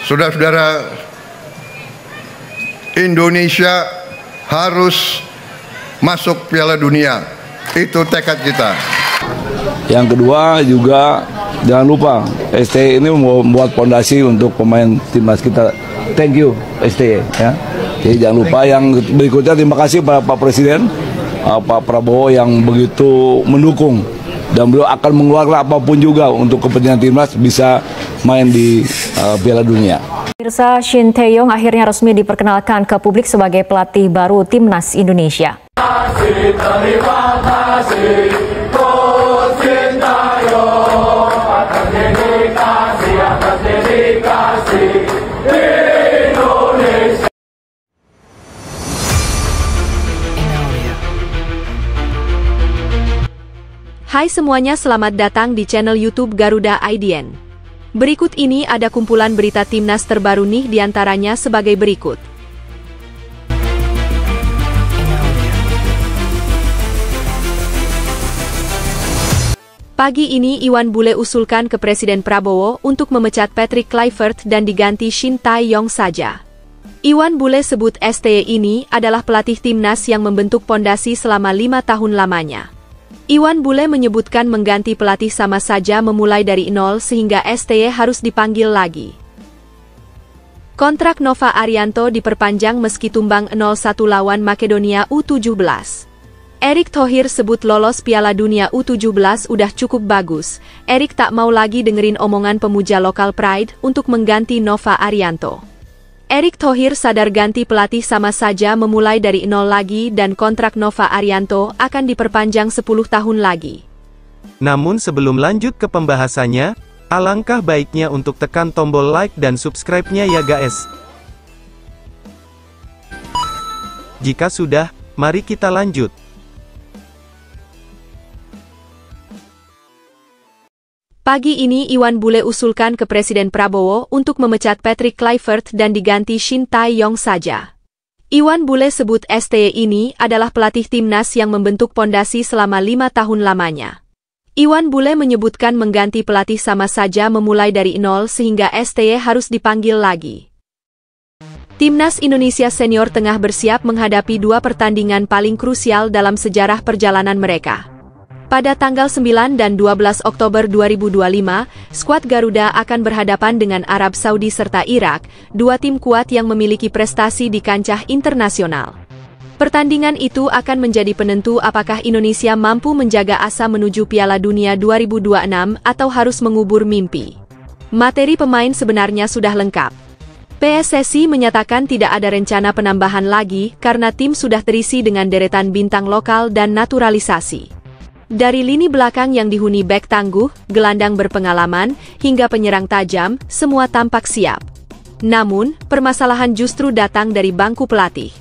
Saudara-saudara, Indonesia harus masuk Piala Dunia. Itu tekad kita. Yang kedua juga jangan lupa STY ini membuat fondasi untuk pemain timnas kita. Thank you STY ya. Jadi jangan lupa yang berikutnya, terima kasih Pak Presiden Pak Prabowo yang begitu mendukung, dan beliau akan mengeluarkan apapun juga untuk kepentingan timnas bisa main di Piala Dunia. Pemirsa, Shin Tae-yong akhirnya resmi diperkenalkan ke publik sebagai pelatih baru timnas Indonesia. Hai semuanya, selamat datang di channel YouTube Garuda IDN. Berikut ini ada kumpulan berita timnas terbaru nih, diantaranya sebagai berikut. Pagi ini Iwan Bule usulkan ke Presiden Prabowo untuk memecat Patrick Kluivert dan diganti Shin Tae-yong saja. Iwan Bule sebut STY ini adalah pelatih timnas yang membentuk pondasi selama 5 tahun lamanya. Iwan Bule menyebutkan mengganti pelatih sama saja memulai dari nol sehingga STY harus dipanggil lagi. Kontrak Nova Arianto diperpanjang meski tumbang 0-1 lawan Makedonia U17. Erick Thohir sebut lolos Piala Dunia U17 udah cukup bagus. Erick tak mau lagi dengerin omongan pemuja lokal Pride untuk mengganti Nova Arianto. Erick Thohir sadar ganti pelatih sama saja memulai dari nol lagi dan kontrak Nova Arianto akan diperpanjang 10 tahun lagi. Namun sebelum lanjut ke pembahasannya, alangkah baiknya untuk tekan tombol like dan subscribe-nya ya guys. Jika sudah, mari kita lanjut. Pagi ini Iwan Bule usulkan ke Presiden Prabowo untuk memecat Patrick Kluivert dan diganti Shin Tae-yong saja. Iwan Bule sebut STY ini adalah pelatih timnas yang membentuk pondasi selama 5 tahun lamanya. Iwan Bule menyebutkan mengganti pelatih sama saja memulai dari nol sehingga STY harus dipanggil lagi. Timnas Indonesia senior tengah bersiap menghadapi 2 pertandingan paling krusial dalam sejarah perjalanan mereka. Pada tanggal 9 dan 12 Oktober 2025, skuad Garuda akan berhadapan dengan Arab Saudi serta Irak, 2 tim kuat yang memiliki prestasi di kancah internasional. Pertandingan itu akan menjadi penentu apakah Indonesia mampu menjaga asa menuju Piala Dunia 2026 atau harus mengubur mimpi. Materi pemain sebenarnya sudah lengkap. PSSI menyatakan tidak ada rencana penambahan lagi karena tim sudah terisi dengan deretan bintang lokal dan naturalisasi. Dari lini belakang yang dihuni bek tangguh, gelandang berpengalaman, hingga penyerang tajam, semua tampak siap. Namun, permasalahan justru datang dari bangku pelatih.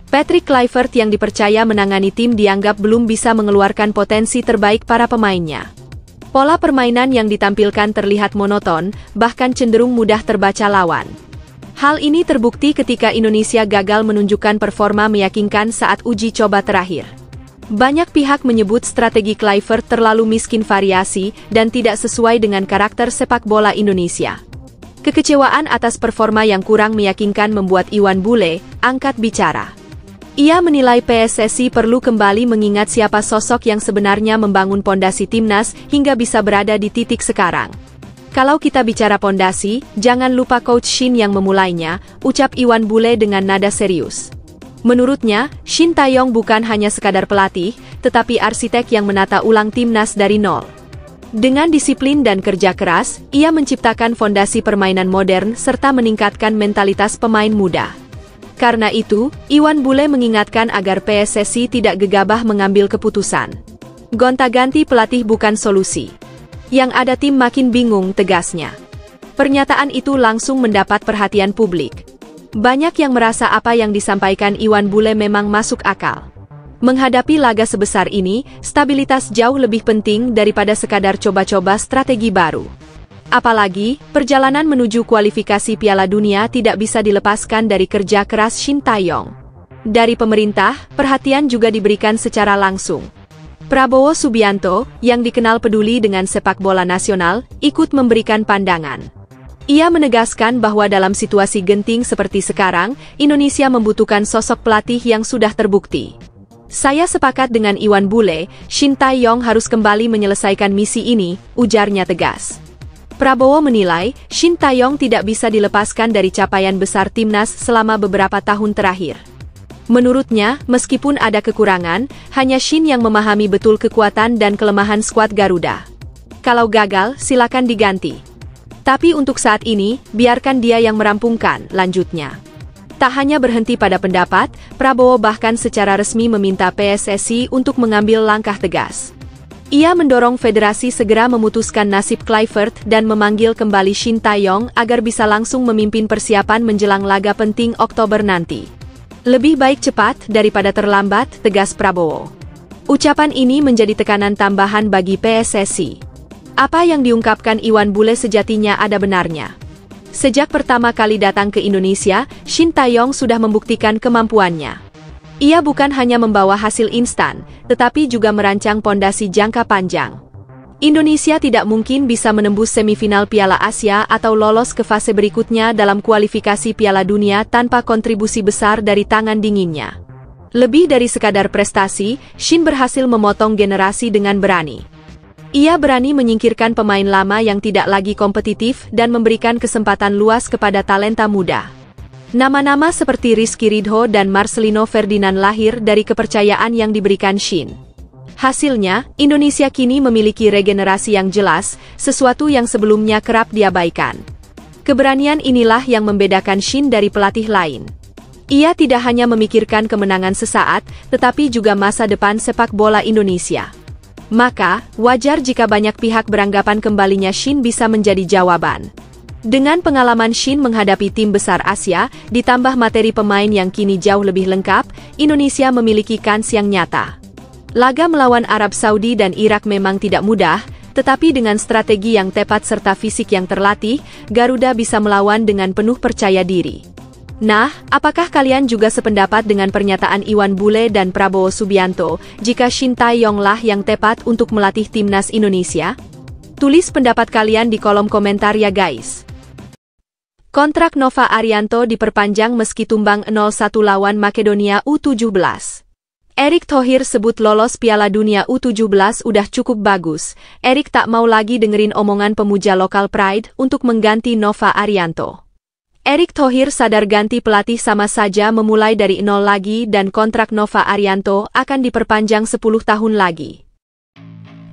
Patrick Kluivert yang dipercaya menangani tim dianggap belum bisa mengeluarkan potensi terbaik para pemainnya. Pola permainan yang ditampilkan terlihat monoton, bahkan cenderung mudah terbaca lawan. Hal ini terbukti ketika Indonesia gagal menunjukkan performa meyakinkan saat uji coba terakhir. Banyak pihak menyebut strategi Kluivert terlalu miskin variasi dan tidak sesuai dengan karakter sepak bola Indonesia. Kekecewaan atas performa yang kurang meyakinkan membuat Iwan Bule angkat bicara. Ia menilai PSSI perlu kembali mengingat siapa sosok yang sebenarnya membangun pondasi timnas hingga bisa berada di titik sekarang. Kalau kita bicara pondasi, jangan lupa Coach Shin yang memulainya, ucap Iwan Bule dengan nada serius. Menurutnya, Shin Tae-yong bukan hanya sekadar pelatih, tetapi arsitek yang menata ulang timnas dari nol. Dengan disiplin dan kerja keras, ia menciptakan fondasi permainan modern serta meningkatkan mentalitas pemain muda. Karena itu, Iwan Bule mengingatkan agar PSSI tidak gegabah mengambil keputusan. Gonta-ganti pelatih bukan solusi. Yang ada tim makin bingung, tegasnya. Pernyataan itu langsung mendapat perhatian publik. Banyak yang merasa apa yang disampaikan Iwan Bule memang masuk akal. Menghadapi laga sebesar ini, stabilitas jauh lebih penting daripada sekadar coba-coba strategi baru. Apalagi, perjalanan menuju kualifikasi Piala Dunia tidak bisa dilepaskan dari kerja keras Shin Tae-yong. Dari pemerintah, perhatian juga diberikan secara langsung. Prabowo Subianto, yang dikenal peduli dengan sepak bola nasional, ikut memberikan pandangan. Ia menegaskan bahwa dalam situasi genting seperti sekarang, Indonesia membutuhkan sosok pelatih yang sudah terbukti. Saya sepakat dengan Iwan Bule, Shin Tae-yong harus kembali menyelesaikan misi ini, ujarnya tegas. Prabowo menilai, Shin Tae-yong tidak bisa dilepaskan dari capaian besar timnas selama beberapa tahun terakhir. Menurutnya, meskipun ada kekurangan, hanya Shin yang memahami betul kekuatan dan kelemahan skuad Garuda. Kalau gagal, silakan diganti. Tapi untuk saat ini, biarkan dia yang merampungkan, lanjutnya. Tak hanya berhenti pada pendapat, Prabowo bahkan secara resmi meminta PSSI untuk mengambil langkah tegas. Ia mendorong federasi segera memutuskan nasib Kluivert dan memanggil kembali Shin Tae-yong agar bisa langsung memimpin persiapan menjelang laga penting Oktober nanti. Lebih baik cepat daripada terlambat, tegas Prabowo. Ucapan ini menjadi tekanan tambahan bagi PSSI. Apa yang diungkapkan Iwan Bule sejatinya ada benarnya. Sejak pertama kali datang ke Indonesia, Shin Tae-yong sudah membuktikan kemampuannya. Ia bukan hanya membawa hasil instan, tetapi juga merancang pondasi jangka panjang. Indonesia tidak mungkin bisa menembus semifinal Piala Asia atau lolos ke fase berikutnya dalam kualifikasi Piala Dunia tanpa kontribusi besar dari tangan dinginnya. Lebih dari sekadar prestasi, Shin berhasil memotong generasi dengan berani. Ia berani menyingkirkan pemain lama yang tidak lagi kompetitif dan memberikan kesempatan luas kepada talenta muda. Nama-nama seperti Rizky Ridho dan Marcelino Ferdinand lahir dari kepercayaan yang diberikan Shin. Hasilnya, Indonesia kini memiliki regenerasi yang jelas, sesuatu yang sebelumnya kerap diabaikan. Keberanian inilah yang membedakan Shin dari pelatih lain. Ia tidak hanya memikirkan kemenangan sesaat, tetapi juga masa depan sepak bola Indonesia. Maka, wajar jika banyak pihak beranggapan kembalinya Shin bisa menjadi jawaban. Dengan pengalaman Shin menghadapi tim besar Asia, ditambah materi pemain yang kini jauh lebih lengkap, Indonesia memiliki kans yang nyata. Laga melawan Arab Saudi dan Irak memang tidak mudah, tetapi dengan strategi yang tepat serta fisik yang terlatih, Garuda bisa melawan dengan penuh percaya diri. Nah, apakah kalian juga sependapat dengan pernyataan Iwan Bule dan Prabowo Subianto, jika Shin Tae-yong lah yang tepat untuk melatih timnas Indonesia? Tulis pendapat kalian di kolom komentar ya guys. Kontrak Nova Arianto diperpanjang meski tumbang 0-1 lawan Makedonia U17. Erick Thohir sebut lolos Piala Dunia U17 udah cukup bagus. Erick tak mau lagi dengerin omongan pemuja lokal Pride untuk mengganti Nova Arianto. Erick Thohir sadar ganti pelatih sama saja memulai dari nol lagi dan kontrak Nova Arianto akan diperpanjang 10 tahun lagi.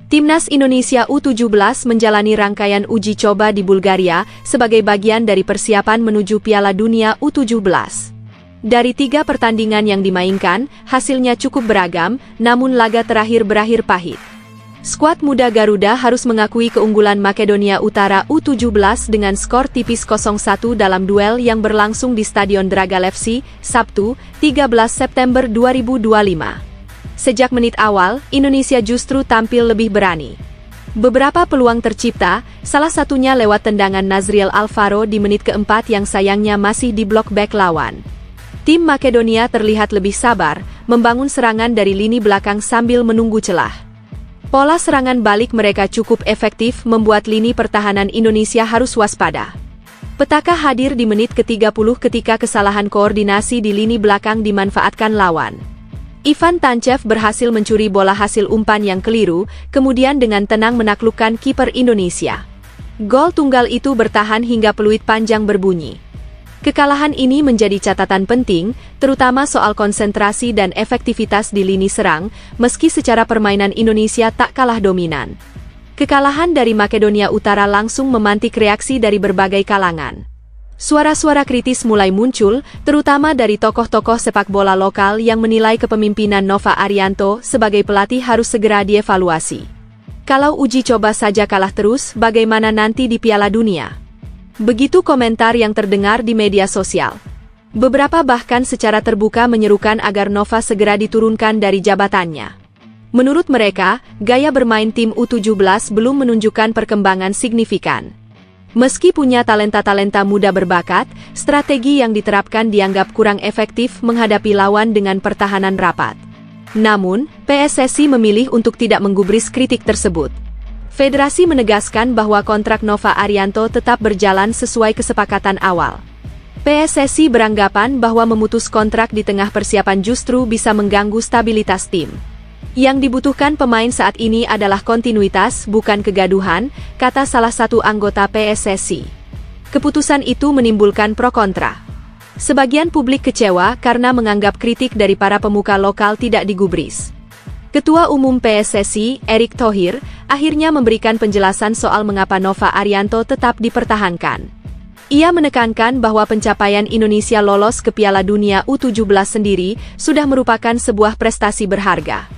Timnas Indonesia U17 menjalani rangkaian uji coba di Bulgaria sebagai bagian dari persiapan menuju Piala Dunia U17. Dari 3 pertandingan yang dimainkan, hasilnya cukup beragam, namun laga terakhir berakhir pahit. Skuad muda Garuda harus mengakui keunggulan Makedonia Utara U17 dengan skor tipis 0-1 dalam duel yang berlangsung di Stadion Dragalevski, Sabtu, 13 September 2025. Sejak menit awal, Indonesia justru tampil lebih berani. Beberapa peluang tercipta, salah satunya lewat tendangan Nazriel Alvaro di menit keempat yang sayangnya masih di blok bek lawan. Tim Makedonia terlihat lebih sabar, membangun serangan dari lini belakang sambil menunggu celah. Pola serangan balik mereka cukup efektif membuat lini pertahanan Indonesia harus waspada. Petaka hadir di menit ke-30 ketika kesalahan koordinasi di lini belakang dimanfaatkan lawan. Ivan Tanchev berhasil mencuri bola hasil umpan yang keliru, kemudian dengan tenang menaklukkan kiper Indonesia. Gol tunggal itu bertahan hingga peluit panjang berbunyi. Kekalahan ini menjadi catatan penting, terutama soal konsentrasi dan efektivitas di lini serang, meski secara permainan Indonesia tak kalah dominan. Kekalahan dari Makedonia Utara langsung memantik reaksi dari berbagai kalangan. Suara-suara kritis mulai muncul, terutama dari tokoh-tokoh sepak bola lokal yang menilai kepemimpinan Nova Arianto sebagai pelatih harus segera dievaluasi. Kalau uji coba saja kalah terus, bagaimana nanti di Piala Dunia? Begitu komentar yang terdengar di media sosial. Beberapa bahkan secara terbuka menyerukan agar Nova segera diturunkan dari jabatannya. Menurut mereka, gaya bermain tim U17 belum menunjukkan perkembangan signifikan. Meski punya talenta-talenta muda berbakat, strategi yang diterapkan dianggap kurang efektif menghadapi lawan dengan pertahanan rapat. Namun, PSSI memilih untuk tidak menggubris kritik tersebut. Federasi menegaskan bahwa kontrak Nova Arianto tetap berjalan sesuai kesepakatan awal. PSSI beranggapan bahwa memutus kontrak di tengah persiapan justru bisa mengganggu stabilitas tim. Yang dibutuhkan pemain saat ini adalah kontinuitas, bukan kegaduhan, kata salah satu anggota PSSI. Keputusan itu menimbulkan pro kontra. Sebagian publik kecewa karena menganggap kritik dari para pemuka lokal tidak digubris. Ketua Umum PSSI, Erick Thohir, akhirnya memberikan penjelasan soal mengapa Nova Arianto tetap dipertahankan. Ia menekankan bahwa pencapaian Indonesia lolos ke Piala Dunia U17 sendiri sudah merupakan sebuah prestasi berharga.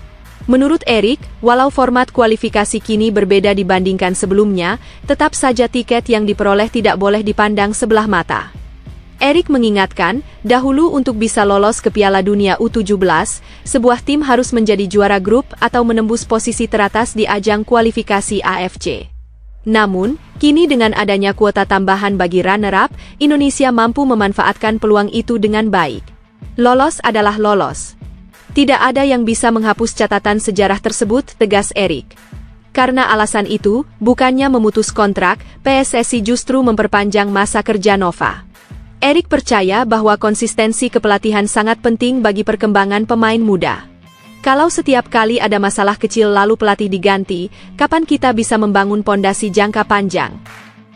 Menurut Erick, walau format kualifikasi kini berbeda dibandingkan sebelumnya, tetap saja tiket yang diperoleh tidak boleh dipandang sebelah mata. Erick mengingatkan, dahulu untuk bisa lolos ke Piala Dunia U17, sebuah tim harus menjadi juara grup atau menembus posisi teratas di ajang kualifikasi AFC. Namun, kini dengan adanya kuota tambahan bagi runner-up, Indonesia mampu memanfaatkan peluang itu dengan baik. Lolos adalah lolos. Tidak ada yang bisa menghapus catatan sejarah tersebut, tegas Erick. Karena alasan itu, bukannya memutus kontrak, PSSI justru memperpanjang masa kerja Nova. Erick percaya bahwa konsistensi kepelatihan sangat penting bagi perkembangan pemain muda. Kalau setiap kali ada masalah kecil lalu pelatih diganti, kapan kita bisa membangun pondasi jangka panjang?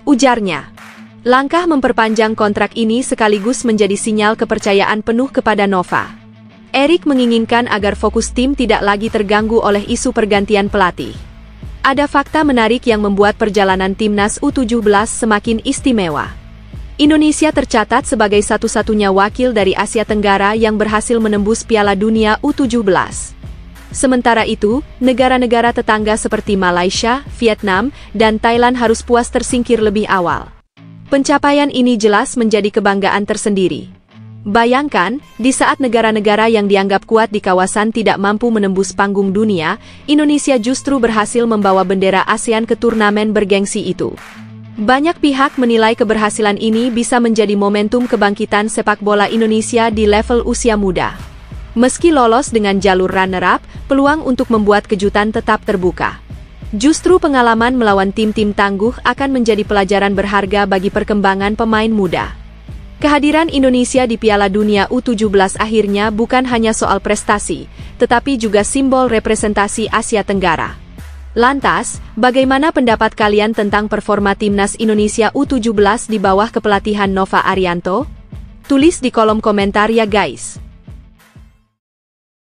Ujarnya. Langkah memperpanjang kontrak ini sekaligus menjadi sinyal kepercayaan penuh kepada Nova. Erick menginginkan agar fokus tim tidak lagi terganggu oleh isu pergantian pelatih. Ada fakta menarik yang membuat perjalanan timnas U17 semakin istimewa. Indonesia tercatat sebagai satu-satunya wakil dari Asia Tenggara yang berhasil menembus Piala Dunia U17. Sementara itu, negara-negara tetangga seperti Malaysia, Vietnam, dan Thailand harus puas tersingkir lebih awal. Pencapaian ini jelas menjadi kebanggaan tersendiri. Bayangkan, di saat negara-negara yang dianggap kuat di kawasan tidak mampu menembus panggung dunia, Indonesia justru berhasil membawa bendera ASEAN ke turnamen bergengsi itu. Banyak pihak menilai keberhasilan ini bisa menjadi momentum kebangkitan sepak bola Indonesia di level usia muda. Meski lolos dengan jalur runner-up, peluang untuk membuat kejutan tetap terbuka. Justru pengalaman melawan tim-tim tangguh akan menjadi pelajaran berharga bagi perkembangan pemain muda. Kehadiran Indonesia di Piala Dunia U17 akhirnya bukan hanya soal prestasi, tetapi juga simbol representasi Asia Tenggara. Lantas, bagaimana pendapat kalian tentang performa timnas Indonesia U17 di bawah kepelatihan Nova Arianto? Tulis di kolom komentar ya guys.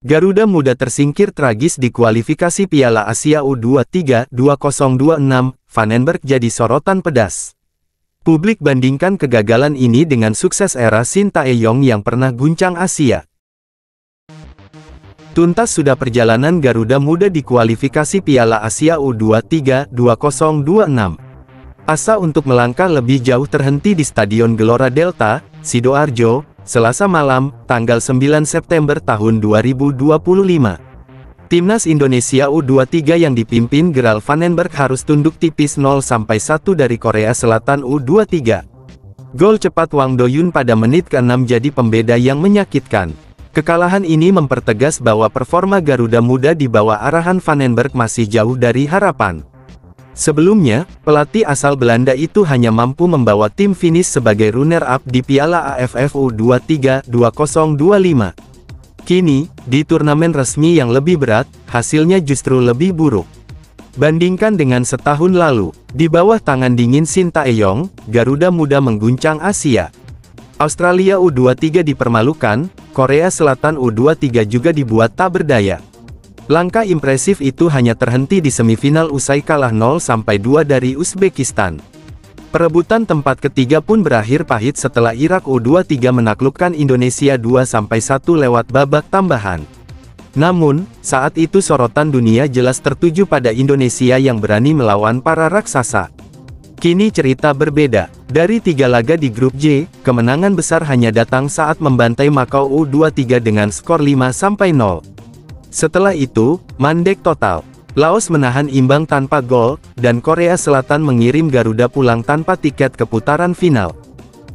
Garuda Muda tersingkir tragis di kualifikasi Piala Asia U23 2026, Vandenberg jadi sorotan pedas. Publik bandingkan kegagalan ini dengan sukses era Shin Tae-yong yang pernah guncang Asia. Tuntas sudah perjalanan Garuda Muda di kualifikasi Piala Asia U23 2026. Asa untuk melangkah lebih jauh terhenti di Stadion Gelora Delta, Sidoarjo, Selasa malam, tanggal 9 September tahun 2025. Timnas Indonesia U23 yang dipimpin Gerald Vandenberg harus tunduk tipis 0-1 dari Korea Selatan U23. Gol cepat Wang Do-yun pada menit ke-6 jadi pembeda yang menyakitkan. Kekalahan ini mempertegas bahwa performa Garuda Muda di bawah arahan Vandenberg masih jauh dari harapan. Sebelumnya, pelatih asal Belanda itu hanya mampu membawa tim finish sebagai runner-up di Piala AFF U23 2025. Kini, di turnamen resmi yang lebih berat, hasilnya justru lebih buruk. Bandingkan dengan setahun lalu, di bawah tangan dingin Shin Tae-yong, Garuda Muda mengguncang Asia. Australia U23 dipermalukan, Korea Selatan U23 juga dibuat tak berdaya. Langkah impresif itu hanya terhenti di semifinal usai kalah 0-2 dari Uzbekistan. Perebutan tempat ketiga pun berakhir pahit setelah Irak U23 menaklukkan Indonesia 2-1 lewat babak tambahan. Namun, saat itu sorotan dunia jelas tertuju pada Indonesia yang berani melawan para raksasa. Kini cerita berbeda. Dari 3 laga di grup J, kemenangan besar hanya datang saat membantai Makau U23 dengan skor 5-0. Setelah itu, mandek total. Laos menahan imbang tanpa gol, dan Korea Selatan mengirim Garuda pulang tanpa tiket ke putaran final.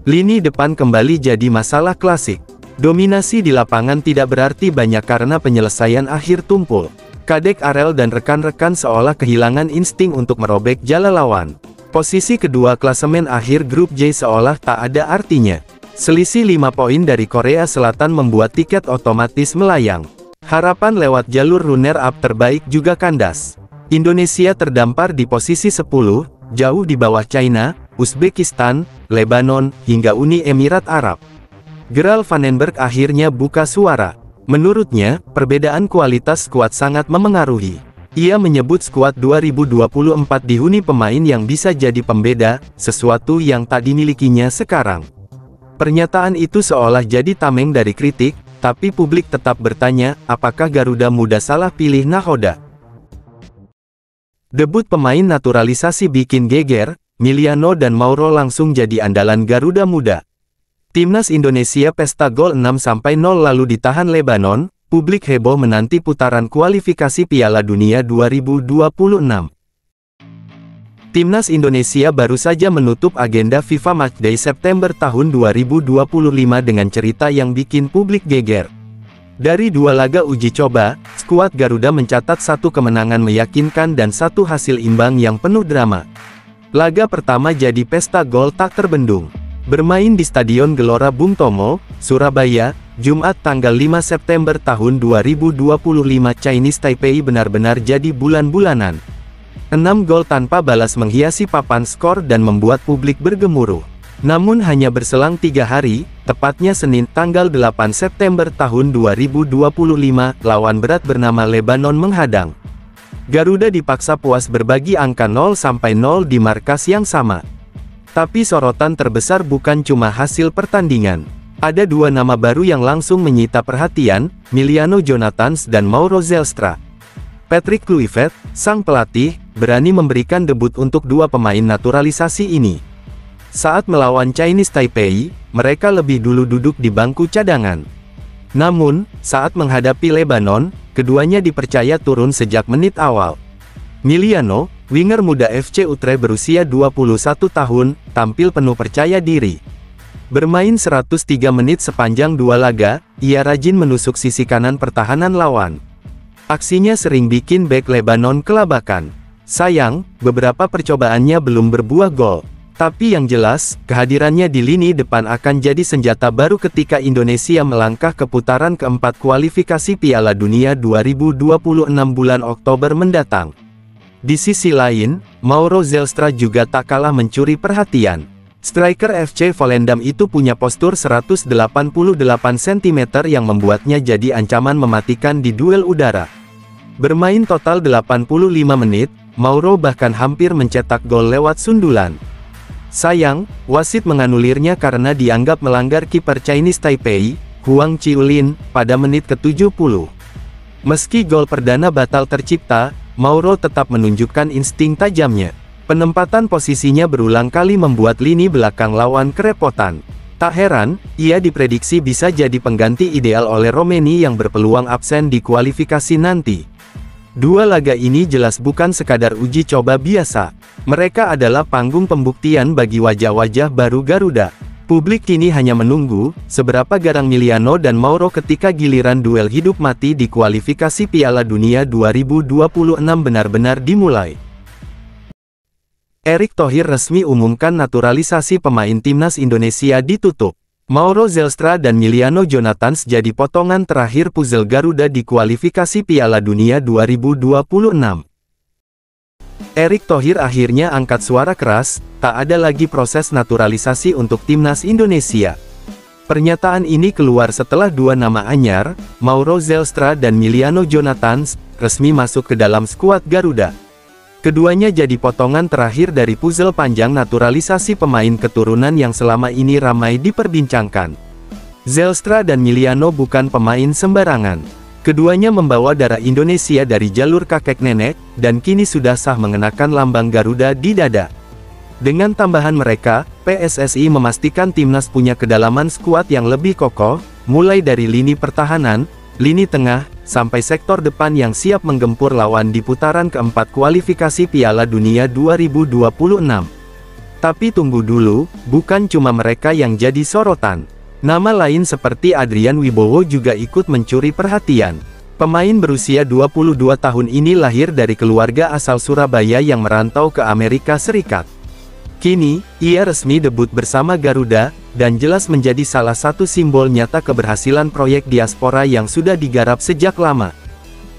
Lini depan kembali jadi masalah klasik. Dominasi di lapangan tidak berarti banyak karena penyelesaian akhir tumpul. Kadek Arel dan rekan-rekan seolah kehilangan insting untuk merobek jala lawan. Posisi kedua klasemen akhir grup J seolah tak ada artinya. Selisih 5 poin dari Korea Selatan membuat tiket otomatis melayang. Harapan lewat jalur runner-up terbaik juga kandas. Indonesia terdampar di posisi 10, jauh di bawah China, Uzbekistan, Lebanon, hingga Uni Emirat Arab. Gerald Vandenberg akhirnya buka suara. Menurutnya, perbedaan kualitas skuad sangat memengaruhi. Ia menyebut skuad 2024 dihuni pemain yang bisa jadi pembeda, sesuatu yang tak dimilikinya sekarang. Pernyataan itu seolah jadi tameng dari kritik, tapi publik tetap bertanya, apakah Garuda Muda salah pilih nahoda? Debut pemain naturalisasi bikin geger, Miliano dan Mauro langsung jadi andalan Garuda Muda. Timnas Indonesia pesta gol 6-0 lalu ditahan Lebanon, publik heboh menanti putaran kualifikasi Piala Dunia 2026. Timnas Indonesia baru saja menutup agenda FIFA Matchday September tahun 2025 dengan cerita yang bikin publik geger. Dari 2 laga uji coba, skuad Garuda mencatat 1 kemenangan meyakinkan dan 1 hasil imbang yang penuh drama. Laga pertama jadi pesta gol tak terbendung. Bermain di Stadion Gelora Bung Tomo, Surabaya, Jumat tanggal 5 September tahun 2025 Chinese Taipei benar-benar jadi bulan-bulanan. 6 gol tanpa balas menghiasi papan skor dan membuat publik bergemuruh. Namun hanya berselang 3 hari, tepatnya Senin tanggal 8 September tahun 2025, lawan berat bernama Lebanon menghadang. Garuda dipaksa puas berbagi angka 0-0 di markas yang sama. Tapi sorotan terbesar bukan cuma hasil pertandingan. Ada 2 nama baru yang langsung menyita perhatian, Miliano Jonathans dan Mauro Zelstra. Patrick Kluivert, sang pelatih, berani memberikan debut untuk 2 pemain naturalisasi ini. Saat melawan Chinese Taipei, mereka lebih dulu duduk di bangku cadangan. Namun, saat menghadapi Lebanon, keduanya dipercaya turun sejak menit awal. Miliano, winger muda FC Utrecht berusia 21 tahun, tampil penuh percaya diri. Bermain 103 menit sepanjang 2 laga, ia rajin menusuk sisi kanan pertahanan lawan. Aksinya sering bikin bek Lebanon kelabakan. Sayang, beberapa percobaannya belum berbuah gol. Tapi yang jelas, kehadirannya di lini depan akan jadi senjata baru ketika Indonesia melangkah ke putaran keempat kualifikasi Piala Dunia 2026 bulan Oktober mendatang. Di sisi lain, Mauro Zelstra juga tak kalah mencuri perhatian. Striker FC Volendam itu punya postur 188 cm yang membuatnya jadi ancaman mematikan di duel udara. Bermain total 85 menit, Mauro bahkan hampir mencetak gol lewat sundulan. Sayang, wasit menganulirnya karena dianggap melanggar kiper Chinese Taipei, Huang Chiulin, pada menit ke-70. Meski gol perdana batal tercipta, Mauro tetap menunjukkan insting tajamnya. Penempatan posisinya berulang kali membuat lini belakang lawan kerepotan. Tak heran, ia diprediksi bisa jadi pengganti ideal oleh Romeni yang berpeluang absen di kualifikasi nanti. 2 laga ini jelas bukan sekadar uji coba biasa. Mereka adalah panggung pembuktian bagi wajah-wajah baru Garuda. Publik kini hanya menunggu, seberapa garang Miliano dan Mauro ketika giliran duel hidup mati di kualifikasi Piala Dunia 2026 benar-benar dimulai. Erick Thohir resmi umumkan naturalisasi pemain Timnas Indonesia ditutup. Mauro Zelstra dan Miliano Jonathans jadi potongan terakhir puzzle Garuda di kualifikasi Piala Dunia 2026. Erick Thohir akhirnya angkat suara keras, tak ada lagi proses naturalisasi untuk Timnas Indonesia. Pernyataan ini keluar setelah 2 nama anyar, Mauro Zelstra dan Miliano Jonathans, resmi masuk ke dalam skuad Garuda. Keduanya jadi potongan terakhir dari puzzle panjang naturalisasi pemain keturunan yang selama ini ramai diperbincangkan. Zelstra dan Miliano bukan pemain sembarangan. Keduanya membawa darah Indonesia dari jalur kakek nenek, dan kini sudah sah mengenakan lambang Garuda di dada. Dengan tambahan mereka, PSSI memastikan Timnas punya kedalaman skuad yang lebih kokoh, mulai dari lini pertahanan, lini tengah, sampai sektor depan yang siap menggempur lawan di putaran keempat kualifikasi Piala Dunia 2026. Tapi tunggu dulu, bukan cuma mereka yang jadi sorotan. Nama lain seperti Adrian Wibowo juga ikut mencuri perhatian. Pemain berusia 22 tahun ini lahir dari keluarga asal Surabaya yang merantau ke Amerika Serikat. Kini, ia resmi debut bersama Garuda, dan jelas menjadi salah satu simbol nyata keberhasilan proyek diaspora yang sudah digarap sejak lama.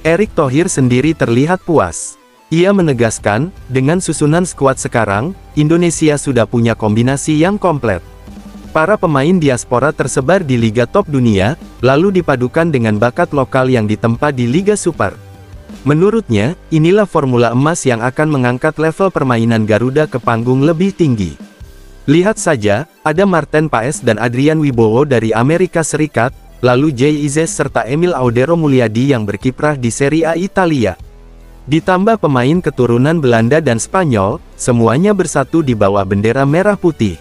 Erick Thohir sendiri terlihat puas. Ia menegaskan, dengan susunan skuad sekarang, Indonesia sudah punya kombinasi yang komplet. Para pemain diaspora tersebar di liga top dunia, lalu dipadukan dengan bakat lokal yang ditempa di Liga Super. Menurutnya, inilah formula emas yang akan mengangkat level permainan Garuda ke panggung lebih tinggi. Lihat saja, ada Marten Paes dan Adrian Wibowo dari Amerika Serikat, lalu Jay Ize serta Emil Audero Mulyadi yang berkiprah di Serie A Italia. Ditambah pemain keturunan Belanda dan Spanyol, semuanya bersatu di bawah bendera merah putih.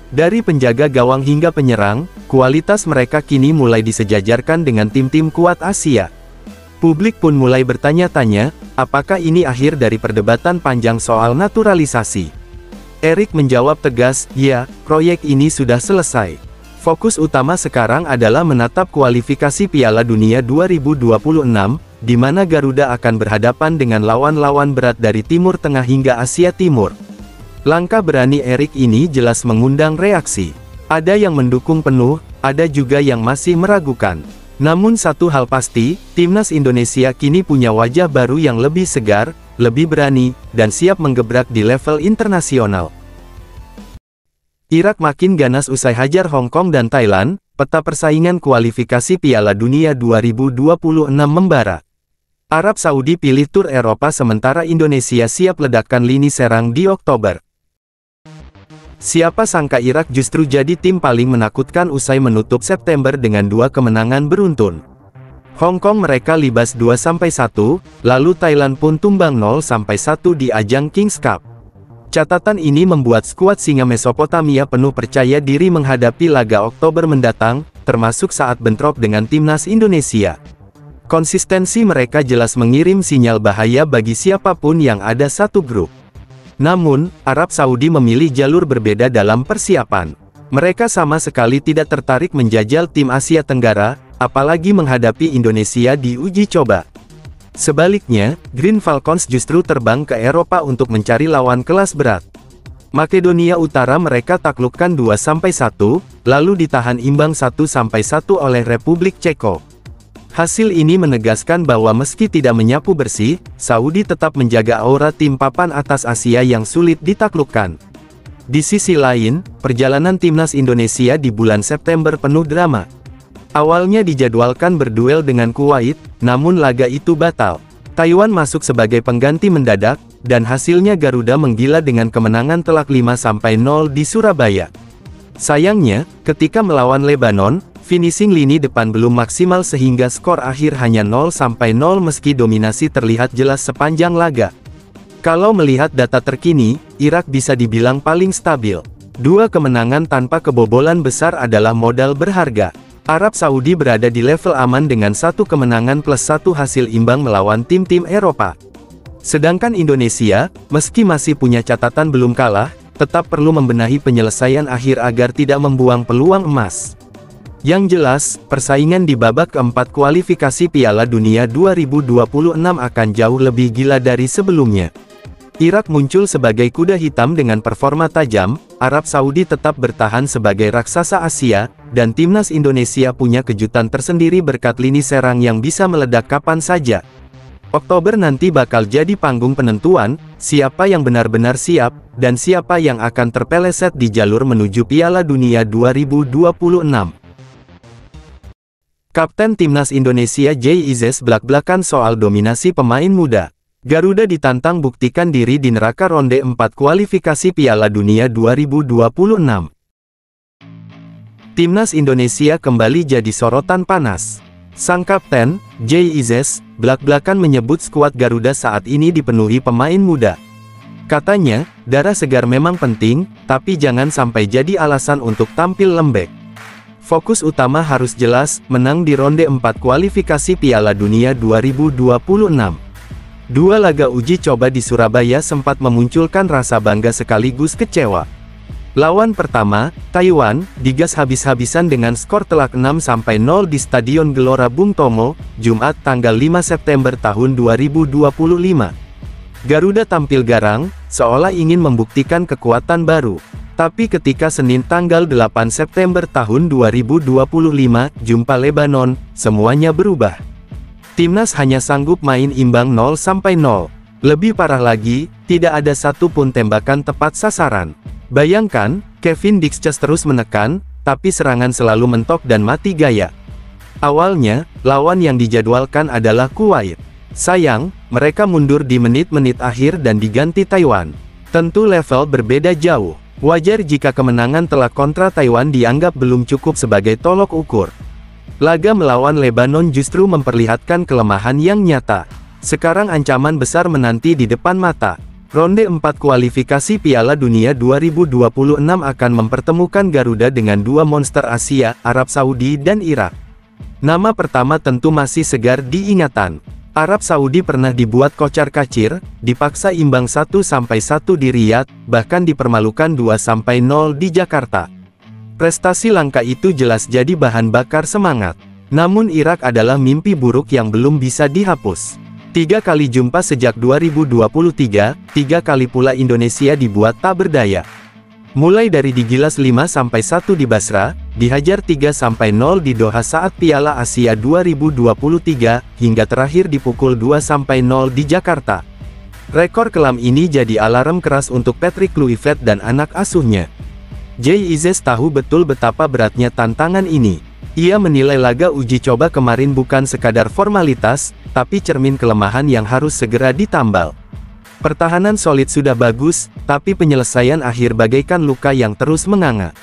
Dari penjaga gawang hingga penyerang, kualitas mereka kini mulai disejajarkan dengan tim-tim kuat Asia. Publik pun mulai bertanya-tanya, apakah ini akhir dari perdebatan panjang soal naturalisasi? Erick menjawab tegas, ya, proyek ini sudah selesai. Fokus utama sekarang adalah menatap kualifikasi Piala Dunia 2026, di mana Garuda akan berhadapan dengan lawan-lawan berat dari Timur Tengah hingga Asia Timur. Langkah berani Erick ini jelas mengundang reaksi. Ada yang mendukung penuh, ada juga yang masih meragukan. Namun satu hal pasti, timnas Indonesia kini punya wajah baru yang lebih segar, lebih berani, dan siap menggebrak di level internasional. Irak makin ganas usai hajar Hong Kong dan Thailand, peta persaingan kualifikasi Piala Dunia 2026 membara. Arab Saudi pilih tur Eropa sementara Indonesia siap ledakan lini serang di Oktober. Siapa sangka Irak justru jadi tim paling menakutkan usai menutup September dengan 2 kemenangan beruntun. Hong Kong mereka libas 2-1, lalu Thailand pun tumbang 0-1 di ajang Kings Cup. Catatan ini membuat skuad singa Mesopotamia penuh percaya diri menghadapi laga Oktober mendatang, termasuk saat bentrok dengan timnas Indonesia. Konsistensi mereka jelas mengirim sinyal bahaya bagi siapapun yang ada satu grup. Namun, Arab Saudi memilih jalur berbeda dalam persiapan. Mereka sama sekali tidak tertarik menjajal tim Asia Tenggara, apalagi menghadapi Indonesia di uji coba. Sebaliknya, Green Falcons justru terbang ke Eropa untuk mencari lawan kelas berat. Makedonia Utara mereka taklukkan 2-1, lalu ditahan imbang 1-1 oleh Republik Ceko. Hasil ini menegaskan bahwa meski tidak menyapu bersih, Saudi tetap menjaga aura tim papan atas Asia yang sulit ditaklukkan. Di sisi lain, perjalanan timnas Indonesia di bulan September penuh drama. Awalnya dijadwalkan berduel dengan Kuwait, namun laga itu batal. Taiwan masuk sebagai pengganti mendadak, dan hasilnya Garuda menggila dengan kemenangan telak 5-0 di Surabaya. Sayangnya, ketika melawan Lebanon, finishing lini depan belum maksimal sehingga skor akhir hanya 0-0 meski dominasi terlihat jelas sepanjang laga. Kalau melihat data terkini, Irak bisa dibilang paling stabil. 2 kemenangan tanpa kebobolan besar adalah modal berharga. Arab Saudi berada di level aman dengan 1 kemenangan plus 1 hasil imbang melawan tim-tim Eropa. Sedangkan Indonesia, meski masih punya catatan belum kalah, tetap perlu membenahi penyelesaian akhir agar tidak membuang peluang emas. Yang jelas, persaingan di babak keempat kualifikasi Piala Dunia 2026 akan jauh lebih gila dari sebelumnya. Irak muncul sebagai kuda hitam dengan performa tajam, Arab Saudi tetap bertahan sebagai raksasa Asia, dan timnas Indonesia punya kejutan tersendiri berkat lini serang yang bisa meledak kapan saja. Oktober nanti bakal jadi panggung penentuan, siapa yang benar-benar siap, dan siapa yang akan terpeleset di jalur menuju Piala Dunia 2026. Kapten Timnas Indonesia Jay Ize belak-belakan soal dominasi pemain muda. Garuda ditantang buktikan diri di neraka ronde 4 kualifikasi Piala Dunia 2026. Timnas Indonesia kembali jadi sorotan panas. Sang kapten, Jay Ize, belak-belakan menyebut skuad Garuda saat ini dipenuhi pemain muda. Katanya, darah segar memang penting, tapi jangan sampai jadi alasan untuk tampil lembek. Fokus utama harus jelas, menang di ronde 4 kualifikasi Piala Dunia 2026. 2 laga uji coba di Surabaya sempat memunculkan rasa bangga sekaligus kecewa. Lawan pertama, Taiwan, digas habis-habisan dengan skor telak 6-0 di Stadion Gelora Bung Tomo, Jumat tanggal 5 September tahun 2025. Garuda tampil garang, seolah ingin membuktikan kekuatan baru. Tapi ketika Senin tanggal 8 September tahun 2025, jumpa Lebanon, semuanya berubah. Timnas hanya sanggup main imbang 0-0. Lebih parah lagi, tidak ada satupun tembakan tepat sasaran. Bayangkan, Kevin Dixches terus menekan, tapi serangan selalu mentok dan mati gaya. Awalnya, lawan yang dijadwalkan adalah Kuwait. Sayang, mereka mundur di menit-menit akhir dan diganti Taiwan. Tentu level berbeda jauh. Wajar jika kemenangan telak kontra Taiwan dianggap belum cukup sebagai tolok ukur. Laga melawan Lebanon justru memperlihatkan kelemahan yang nyata. Sekarang ancaman besar menanti di depan mata. Ronde 4 kualifikasi Piala Dunia 2026 akan mempertemukan Garuda dengan dua monster Asia, Arab Saudi dan Irak. Nama pertama tentu masih segar diingatan. Arab Saudi pernah dibuat kocar-kacir, dipaksa imbang 1-1 di Riyadh, bahkan dipermalukan 2-0 di Jakarta. Prestasi langka itu jelas jadi bahan bakar semangat. Namun Irak adalah mimpi buruk yang belum bisa dihapus. 3 kali jumpa sejak 2023, 3 kali pula Indonesia dibuat tak berdaya. Mulai dari digilas 5-1 di Basra, dihajar 3-0 di Doha saat Piala Asia 2023, hingga terakhir dipukul 2-0 di Jakarta. Rekor kelam ini jadi alarm keras untuk Patrick Kluivert dan anak asuhnya. Jay Ize tahu betul betapa beratnya tantangan ini. Ia menilai laga uji coba kemarin bukan sekadar formalitas, tapi cermin kelemahan yang harus segera ditambal. Pertahanan solid sudah bagus, tapi penyelesaian akhir bagaikan luka yang terus menganga.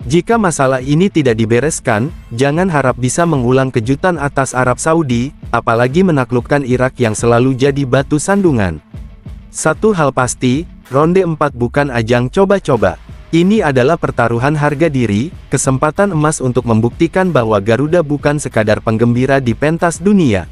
Jika masalah ini tidak dibereskan, jangan harap bisa mengulang kejutan atas Arab Saudi, apalagi menaklukkan Irak yang selalu jadi batu sandungan. Satu hal pasti, ronde 4 bukan ajang coba-coba. Ini adalah pertaruhan harga diri, kesempatan emas untuk membuktikan bahwa Garuda bukan sekadar penggembira di pentas dunia.